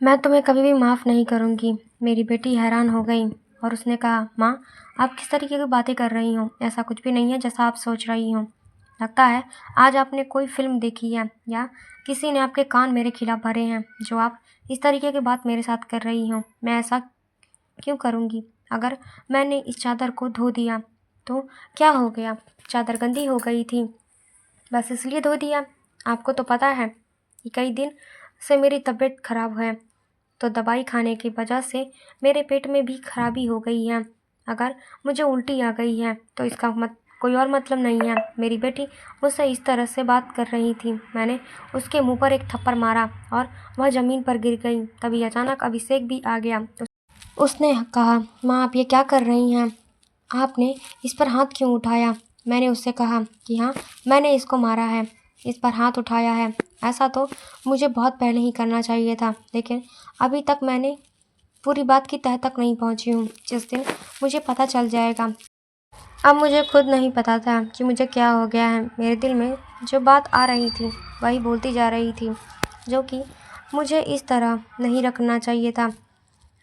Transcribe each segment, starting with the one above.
मैं तुम्हें कभी भी माफ़ नहीं करूँगी। मेरी बेटी हैरान हो गई और उसने कहा, माँ, आप किस तरीके की बातें कर रही हो? ऐसा कुछ भी नहीं है जैसा आप सोच रही हो। लगता है आज आपने कोई फ़िल्म देखी है या किसी ने आपके कान मेरे खिलाफ़ भरे हैं जो आप इस तरीके की बात मेरे साथ कर रही हो। मैं ऐसा क्यों करूँगी? अगर मैंने इस चादर को धो दिया तो क्या हो गया? चादर गंदी हो गई थी, बस इसलिए धो दिया। आपको तो पता है कि कई दिन से मेरी तबीयत खराब है, तो दवाई खाने की वजह से मेरे पेट में भी खराबी हो गई है। अगर मुझे उल्टी आ गई है तो इसका कोई और मतलब नहीं है। मेरी बेटी मुझसे इस तरह से बात कर रही थी। मैंने उसके मुंह पर एक थप्पड़ मारा और वह ज़मीन पर गिर गई। तभी अचानक अभिषेक भी आ गया। उसने कहा, माँ, आप ये क्या कर रही हैं? आपने इस पर हाथ क्यों उठाया? मैंने उससे कहा कि हाँ, मैंने इसको मारा है, इस पर हाथ उठाया है। ऐसा तो मुझे बहुत पहले ही करना चाहिए था, लेकिन अभी तक मैंने पूरी बात की तह तक नहीं पहुंची हूँ। जिस दिन मुझे पता चल जाएगा। अब मुझे खुद नहीं पता था कि मुझे क्या हो गया है। मेरे दिल में जो बात आ रही थी वही बोलती जा रही थी, जो कि मुझे इस तरह नहीं रखना चाहिए था।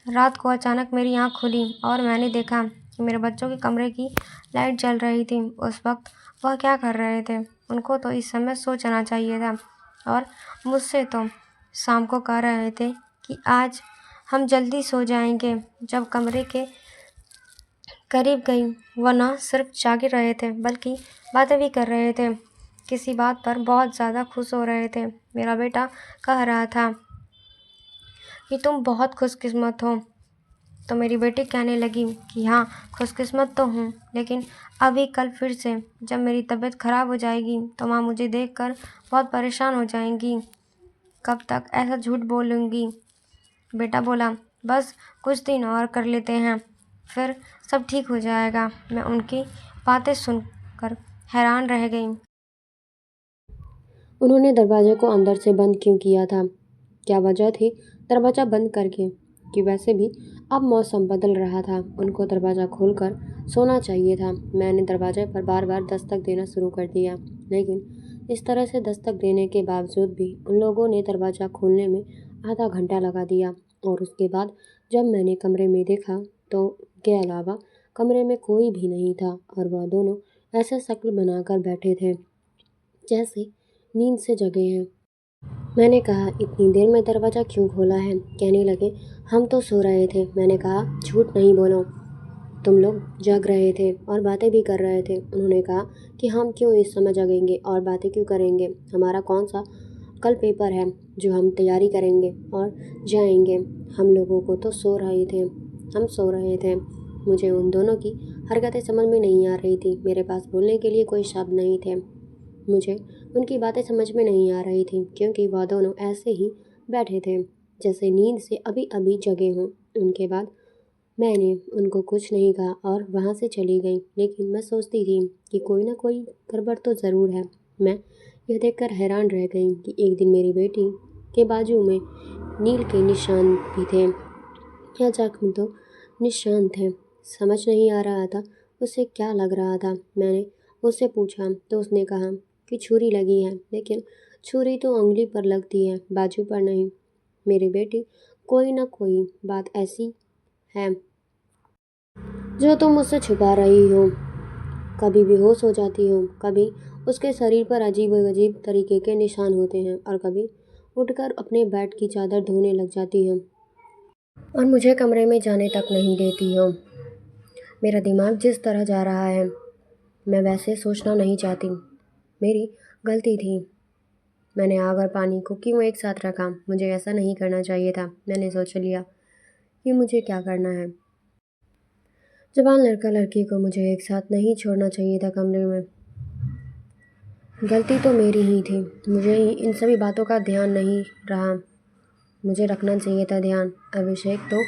रात को अचानक मेरी आँख खुली और मैंने देखा कि मेरे बच्चों के कमरे की लाइट जल रही थी। उस वक्त वह क्या कर रहे थे? उनको तो इस समय सो जाना चाहिए था और मुझसे तो शाम को कह रहे थे कि आज हम जल्दी सो जाएंगे। जब कमरे के करीब गई, वह न सिर्फ जागे रहे थे बल्कि बातें भी कर रहे थे। किसी बात पर बहुत ज़्यादा खुश हो रहे थे। मेरा बेटा कह रहा था कि तुम बहुत खुशकिस्मत हो। तो मेरी बेटी कहने लगी कि हाँ, खुशकिस्मत तो हूँ, लेकिन अभी कल फिर से जब मेरी तबीयत ख़राब हो जाएगी तो माँ मुझे देखकर बहुत परेशान हो जाएंगी। कब तक ऐसा झूठ बोलूँगी? बेटा बोला, बस कुछ दिन और कर लेते हैं, फिर सब ठीक हो जाएगा। मैं उनकी बातें सुनकर हैरान रह गई। उन्होंने दरवाजे को अंदर से बंद क्यों किया था? क्या वजह थी दरवाज़ा बंद करके? कि वैसे भी अब मौसम बदल रहा था, उनको दरवाज़ा खोलकर सोना चाहिए था। मैंने दरवाजे पर बार बार दस्तक देना शुरू कर दिया, लेकिन इस तरह से दस्तक देने के बावजूद भी उन लोगों ने दरवाज़ा खोलने में आधा घंटा लगा दिया। और उसके बाद जब मैंने कमरे में देखा तो के अलावा कमरे में कोई भी नहीं था और वह दोनों ऐसे शक्ल बनाकर बैठे थे जैसे नींद से जगे हैं। मैंने कहा, इतनी देर में दरवाज़ा क्यों खोला है? कहने लगे, हम तो सो रहे थे। मैंने कहा, झूठ नहीं बोलो, तुम लोग जग रहे थे और बातें भी कर रहे थे। उन्होंने कहा कि हम क्यों इस समय जगेंगे और बातें क्यों करेंगे? हमारा कौन सा कल पेपर है जो हम तैयारी करेंगे और जाएंगे? हम लोगों को तो सो रहे थे, हम सो रहे थे। मुझे उन दोनों की हरकतें समझ में नहीं आ रही थी। मेरे पास बोलने के लिए कोई शब्द नहीं थे। मुझे उनकी बातें समझ में नहीं आ रही थी क्योंकि वह दोनों ऐसे ही बैठे थे जैसे नींद से अभी अभी जगे हों। उनके बाद मैंने उनको कुछ नहीं कहा और वहाँ से चली गई, लेकिन मैं सोचती थी कि कोई ना कोई गड़बड़ तो ज़रूर है। मैं यह देखकर हैरान रह गई कि एक दिन मेरी बेटी के बाजू में नील के निशान भी थे, या जख्म तो निशान थे। समझ नहीं आ रहा था उसे क्या लग रहा था। मैंने उससे पूछा तो उसने कहा कि छुरी लगी है, लेकिन छुरी तो उंगली पर लगती है, बाजू पर नहीं। मेरी बेटी, कोई ना कोई बात ऐसी है जो तुम मुझसे छुपा रही हो। कभी बेहोश हो जाती हो, कभी उसके शरीर पर अजीब अजीब तरीके के निशान होते हैं और कभी उठकर अपने बेड की चादर धोने लग जाती हो और मुझे कमरे में जाने तक नहीं देती हो। मेरा दिमाग जिस तरह जा रहा है, मैं वैसे सोचना नहीं चाहती। मेरी गलती थी। मैंने आग और पानी को क्यों एक साथ रखा? मुझे ऐसा नहीं करना चाहिए था। मैंने सोच लिया कि मुझे क्या करना है। जवान लड़का लड़की को मुझे एक साथ नहीं छोड़ना चाहिए था कमरे में। गलती तो मेरी ही थी। मुझे ही इन सभी बातों का ध्यान नहीं रहा। मुझे रखना चाहिए था ध्यान। अभिषेक तो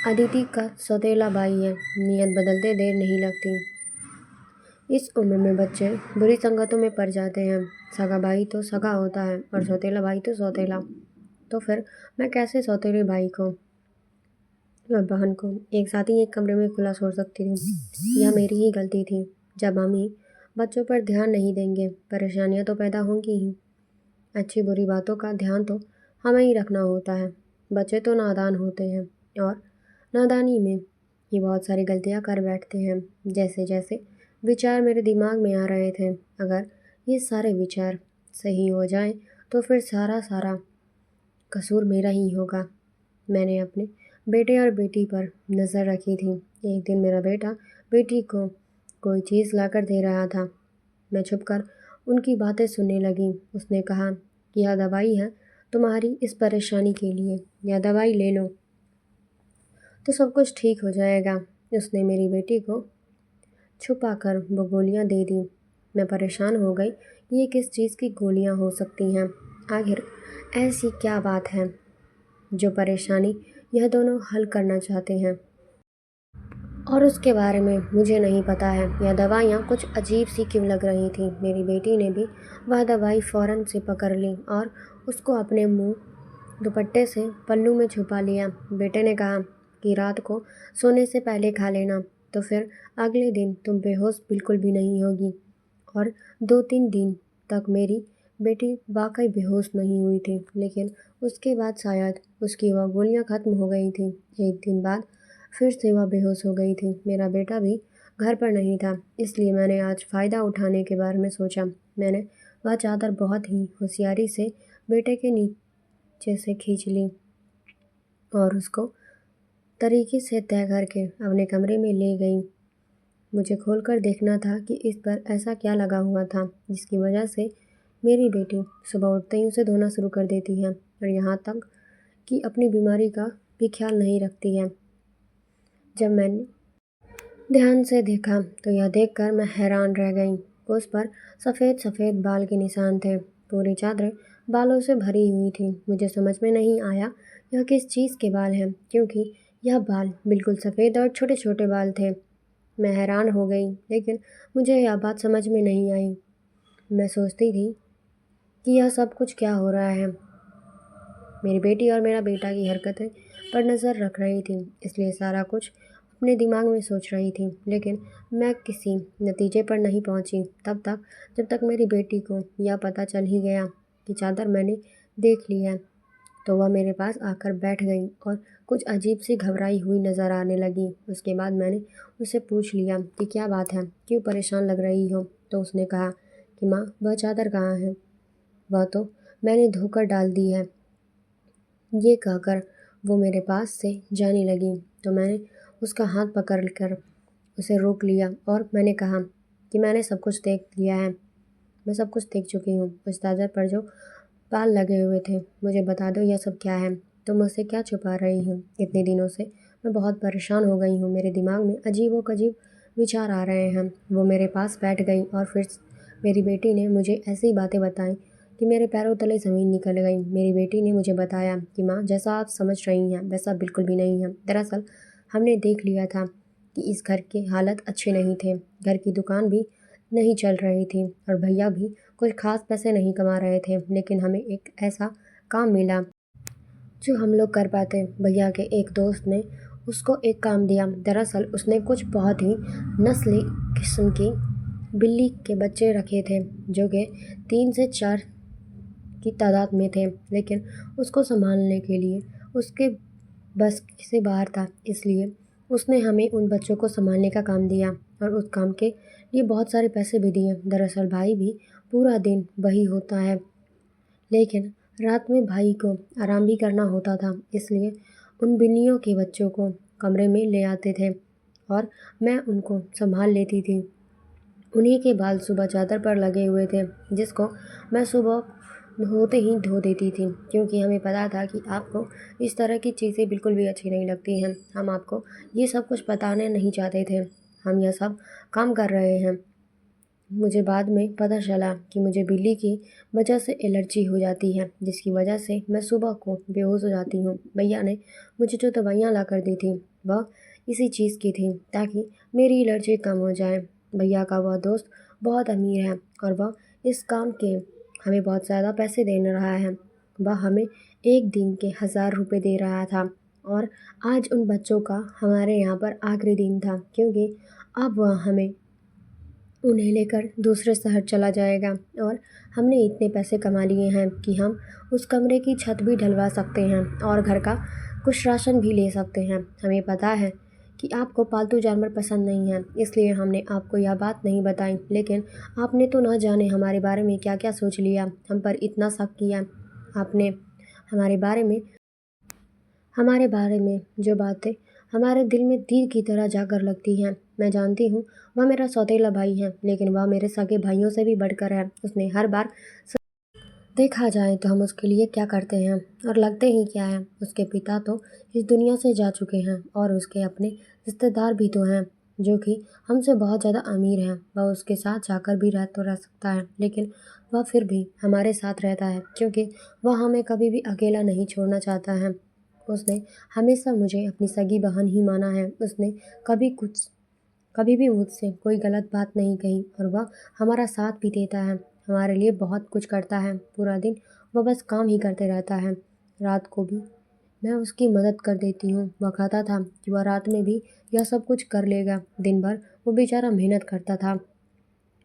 अदिति का सौतेला भाई है। नियत बदलते देर नहीं लगती। इस उम्र में बच्चे बुरी संगतों में पड़ जाते हैं। सगा भाई तो सगा होता है और सौतेला भाई तो सौतेला। तो फिर मैं कैसे सौतेले भाई को और बहन को एक साथ ही एक कमरे में खुला छोड़ सकती थी? यह मेरी ही गलती थी। जब हम ही बच्चों पर ध्यान नहीं देंगे, परेशानियां तो पैदा होंगी ही। अच्छी बुरी बातों का ध्यान तो हमें ही रखना होता है। बच्चे तो नादान होते हैं और नादानी में ये बहुत सारी गलतियाँ कर बैठते हैं। जैसे जैसे विचार मेरे दिमाग में आ रहे थे, अगर ये सारे विचार सही हो जाएं तो फिर सारा कसूर मेरा ही होगा। मैंने अपने बेटे और बेटी पर नज़र रखी थी। एक दिन मेरा बेटा बेटी को कोई चीज़ लाकर दे रहा था। मैं छुपकर उनकी बातें सुनने लगी। उसने कहा कि यह दवाई है तुम्हारी इस परेशानी के लिए, यह दवाई ले लो तो सब कुछ ठीक हो जाएगा। उसने मेरी बेटी को छुपाकर वो गोलियां दे दी। मैं परेशान हो गई कि ये किस चीज़ की गोलियां हो सकती हैं। आखिर ऐसी क्या बात है जो परेशानी यह दोनों हल करना चाहते हैं और उसके बारे में मुझे नहीं पता है। यह दवाइयाँ कुछ अजीब सी क्यों लग रही थी। मेरी बेटी ने भी वह दवाई फ़ौरन से पकड़ ली और उसको अपने मुंह दुपट्टे से पल्लू में छुपा लिया। बेटे ने कहा कि रात को सोने से पहले खा लेना, तो फिर अगले दिन तुम बेहोश बिल्कुल भी नहीं होगी। और 2-3 दिन तक मेरी बेटी वाकई बेहोश नहीं हुई थी, लेकिन उसके बाद शायद उसकी वह गोलियां ख़त्म हो गई थी। एक दिन बाद फिर से वह बेहोश हो गई थी। मेरा बेटा भी घर पर नहीं था, इसलिए मैंने आज फ़ायदा उठाने के बारे में सोचा। मैंने वह चादर बहुत ही होशियारी से बेटे के नीचे से खींच ली और उसको तरीके से तय करके अपने कमरे में ले गई। मुझे खोलकर देखना था कि इस पर ऐसा क्या लगा हुआ था जिसकी वजह से मेरी बेटी सुबह उठते ही उसे धोना शुरू कर देती है और यहाँ तक कि अपनी बीमारी का भी ख्याल नहीं रखती है। जब मैंने ध्यान से देखा तो यह देखकर मैं हैरान रह गई। उस पर सफ़ेद सफ़ेद बाल के निशान थे। पूरी चादर बालों से भरी हुई थी। मुझे समझ में नहीं आया यह किस चीज़ के बाल हैं, क्योंकि यह बाल बिल्कुल सफ़ेद और छोटे छोटे बाल थे। मैं हैरान हो गई, लेकिन मुझे यह बात समझ में नहीं आई। मैं सोचती थी कि यह सब कुछ क्या हो रहा है। मेरी बेटी और मेरा बेटा की हरकतें पर नज़र रख रही थी, इसलिए सारा कुछ अपने दिमाग में सोच रही थी, लेकिन मैं किसी नतीजे पर नहीं पहुंची तब तक जब तक मेरी बेटी को यह पता चल ही गया कि चादर मैंने देख ली है। तो वह मेरे पास आकर बैठ गई और कुछ अजीब सी घबराई हुई नज़र आने लगी। उसके बाद मैंने उससे पूछ लिया कि क्या बात है, क्यों परेशान लग रही हो। तो उसने कहा कि माँ, वह चादर कहाँ है, वह तो मैंने धोकर डाल दी है। ये कहकर वो मेरे पास से जाने लगी तो मैंने उसका हाथ पकड़कर उसे रोक लिया और मैंने कहा कि मैंने सब कुछ देख लिया है, मैं सब कुछ देख चुकी हूँ। उस चादर पर जो बाल लगे हुए थे, मुझे बता दो यह सब क्या है, तुम मुझसे क्या छुपा रही हो। इतने दिनों से मैं बहुत परेशान हो गई हूँ, मेरे दिमाग में अजीब विचार आ रहे हैं। वो मेरे पास बैठ गई और फिर मेरी बेटी ने मुझे ऐसी बातें बताई कि मेरे पैरों तले ज़मीन निकल गई। मेरी बेटी ने मुझे बताया कि माँ, जैसा आप समझ रही हैं वैसा बिल्कुल भी नहीं है। दरअसल हमने देख लिया था कि इस घर के हालत अच्छे नहीं थे, घर की दुकान भी नहीं चल रही थी और भैया भी कुछ खास पैसे नहीं कमा रहे थे, लेकिन हमें एक ऐसा काम मिला जो हम लोग कर पाते। भैया के एक दोस्त ने उसको एक काम दिया। दरअसल उसने कुछ बहुत ही नस्ली किस्म की बिल्ली के बच्चे रखे थे जो कि 3 से 4 की तादाद में थे, लेकिन उसको संभालने के लिए उसके बस से बाहर था, इसलिए उसने हमें उन बच्चों को संभालने का काम दिया और उस काम के लिए बहुत सारे पैसे भी दिए। दरअसल भाई भी पूरा दिन वही होता है, लेकिन रात में भाई को आराम भी करना होता था, इसलिए उन बिल्लियों के बच्चों को कमरे में ले आते थे और मैं उनको संभाल लेती थी। उन्हीं के बाल सुबह चादर पर लगे हुए थे, जिसको मैं सुबह होते ही धो देती थी, क्योंकि हमें पता था कि आपको इस तरह की चीज़ें बिल्कुल भी अच्छी नहीं लगती हैं। हम आपको ये सब कुछ बताने नहीं चाहते थे, हम यह सब काम कर रहे हैं। मुझे बाद में पता चला कि मुझे बिल्ली की वजह से एलर्जी हो जाती है, जिसकी वजह से मैं सुबह को बेहोश हो जाती हूँ। भैया ने मुझे जो दवाइयाँ ला कर दी थी वह इसी चीज़ की थी, ताकि मेरी एलर्जी कम हो जाए। भैया का वह दोस्त बहुत अमीर है और वह इस काम के हमें बहुत ज़्यादा पैसे दे रहा है। वह हमें एक दिन के 1000 रुपये दे रहा था और आज उन बच्चों का हमारे यहाँ पर आखिरी दिन था, क्योंकि अब वह हमें उन्हें लेकर दूसरे शहर चला जाएगा और हमने इतने पैसे कमा लिए हैं कि हम उस कमरे की छत भी ढलवा सकते हैं और घर का कुछ राशन भी ले सकते हैं। हमें पता है कि आपको पालतू जानवर पसंद नहीं हैं, इसलिए हमने आपको यह बात नहीं बताई, लेकिन आपने तो न जाने हमारे बारे में क्या क्या सोच लिया, हम पर इतना शक किया। आपने हमारे बारे में जो बातें हमारे दिल में तीर की तरह जाकर लगती हैं। मैं जानती हूँ वह मेरा सौतेला भाई है, लेकिन वह मेरे सगे भाइयों से भी बढ़कर है। उसने हर बार देखा जाए तो हम उसके लिए क्या करते हैं और लगते ही क्या है। उसके पिता तो इस दुनिया से जा चुके हैं और उसके अपने रिश्तेदार भी तो हैं जो कि हमसे बहुत ज़्यादा अमीर हैं। वह उसके साथ जाकर भी रह सकता है, लेकिन वह फिर भी हमारे साथ रहता है क्योंकि वह हमें कभी भी अकेला नहीं छोड़ना चाहता है। उसने हमेशा मुझे अपनी सगी बहन ही माना है। उसने कभी भी मुझसे कोई गलत बात नहीं कही और वह हमारा साथ भी देता है, हमारे लिए बहुत कुछ करता है। पूरा दिन वह बस काम ही करते रहता है। रात को भी मैं उसकी मदद कर देती हूँ। वह कहता था कि वह रात में भी यह सब कुछ कर लेगा। दिन भर वो बेचारा मेहनत करता था,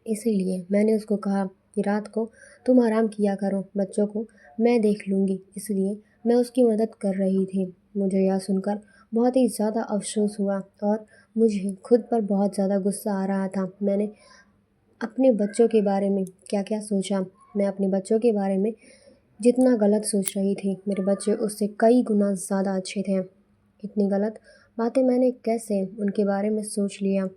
इसीलिए मैंने उसको कहा कि रात को तुम आराम किया करो, बच्चों को मैं देख लूँगी। इसलिए मैं उसकी मदद कर रही थी। मुझे यह सुनकर बहुत ही ज़्यादा अफ़सोस हुआ और मुझे खुद पर बहुत ज़्यादा गुस्सा आ रहा था। मैंने अपने बच्चों के बारे में क्या-क्या सोचा। मैं अपने बच्चों के बारे में जितना गलत सोच रही थी, मेरे बच्चे उससे कई गुना ज़्यादा अच्छे थे। इतनी गलत बातें मैंने कैसे उनके बारे में सोच लिया,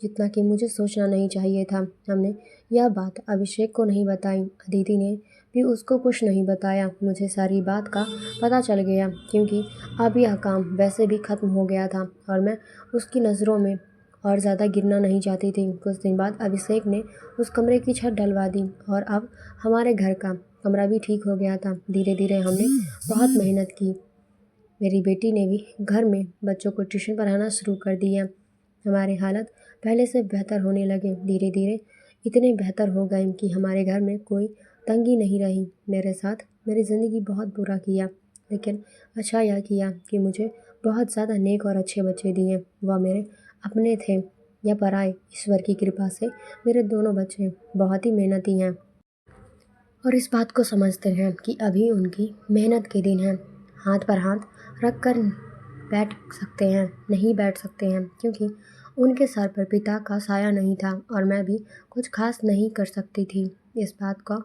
जितना कि मुझे सोचना नहीं चाहिए था। हमने यह बात अभिषेक को नहीं बताई। अदिति ने भी उसको कुछ नहीं बताया। मुझे सारी बात का पता चल गया क्योंकि अब यह काम वैसे भी ख़त्म हो गया था और मैं उसकी नज़रों में और ज़्यादा गिरना नहीं चाहती थी। कुछ दिन बाद अभिषेक ने उस कमरे की छत डलवा दी और अब हमारे घर का कमरा भी ठीक हो गया था। धीरे धीरे हमने बहुत मेहनत की। मेरी बेटी ने भी घर में बच्चों को ट्यूशन पढ़ाना शुरू कर दिया। हमारे हालत पहले से बेहतर होने लगे। धीरे धीरे इतने बेहतर हो गए कि हमारे घर में कोई तंगी नहीं रही। मेरे साथ मेरी ज़िंदगी बहुत बुरा किया, लेकिन अच्छा यह किया कि मुझे बहुत ज़्यादा नेक और अच्छे बच्चे दिए। वह मेरे अपने थे या पराए, ईश्वर की कृपा से मेरे दोनों बच्चे बहुत ही मेहनती हैं और इस बात को समझते हैं कि अभी उनकी मेहनत के दिन हैं। हाथ पर हाथ रख कर नहीं बैठ सकते हैं क्योंकि उनके सर पर पिता का साया नहीं था और मैं भी कुछ खास नहीं कर सकती थी। इस बात का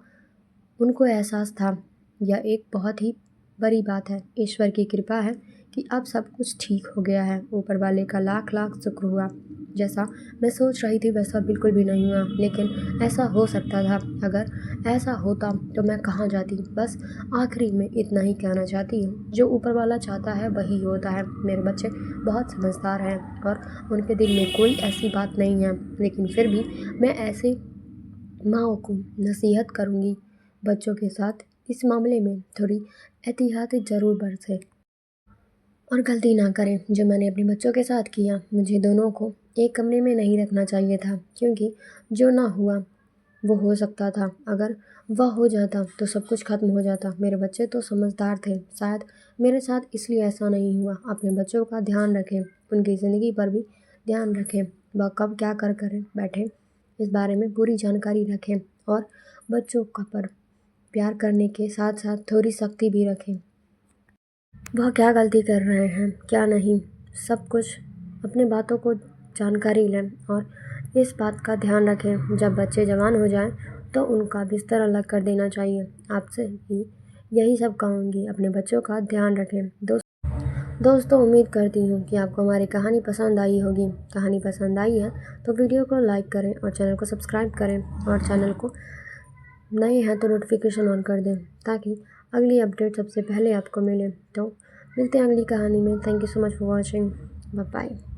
उनको एहसास था। यह एक बहुत ही बड़ी बात है। ईश्वर की कृपा है कि अब सब कुछ ठीक हो गया है। ऊपर वाले का लाख लाख शुक्र हुआ। जैसा मैं सोच रही थी वैसा बिल्कुल भी नहीं हुआ, लेकिन ऐसा हो सकता था। अगर ऐसा होता तो मैं कहाँ जाती। बस आखिरी में इतना ही कहना चाहती हूँ, जो ऊपर वाला चाहता है वही होता है। मेरे बच्चे बहुत समझदार हैं और उनके दिल में कोई ऐसी बात नहीं है, लेकिन फिर भी मैं ऐसे माँओं को नसीहत करूँगी, बच्चों के साथ इस मामले में थोड़ी एहतियात ज़रूर बरतें और गलती ना करें जो मैंने अपने बच्चों के साथ किया। मुझे दोनों को एक कमरे में नहीं रखना चाहिए था क्योंकि जो ना हुआ वो हो सकता था। अगर वह हो जाता तो सब कुछ ख़त्म हो जाता। मेरे बच्चे तो समझदार थे, शायद मेरे साथ इसलिए ऐसा नहीं हुआ। अपने बच्चों का ध्यान रखें, उनकी ज़िंदगी पर भी ध्यान रखें। वह कब क्या कर बैठे इस बारे में पूरी जानकारी रखें और बच्चों का पर प्यार करने के साथ साथ थोड़ी सख्ती भी रखें। वह क्या गलती कर रहे हैं क्या नहीं, सब कुछ अपने बातों को जानकारी लें और इस बात का ध्यान रखें जब बच्चे जवान हो जाएं तो उनका बिस्तर अलग कर देना चाहिए। आपसे भी यही सब कहूँगी, अपने बच्चों का ध्यान रखें। दोस्तों उम्मीद करती हूँ कि आपको हमारी कहानी पसंद आई होगी। कहानी पसंद आई है तो वीडियो को लाइक करें और चैनल को सब्सक्राइब करें और चैनल को नए हैं तो नोटिफिकेशन ऑन कर दें ताकि अगली अपडेट सबसे पहले आपको मिले। तो मिलते हैं अगली कहानी में। Thank you so much for watching. Bye bye.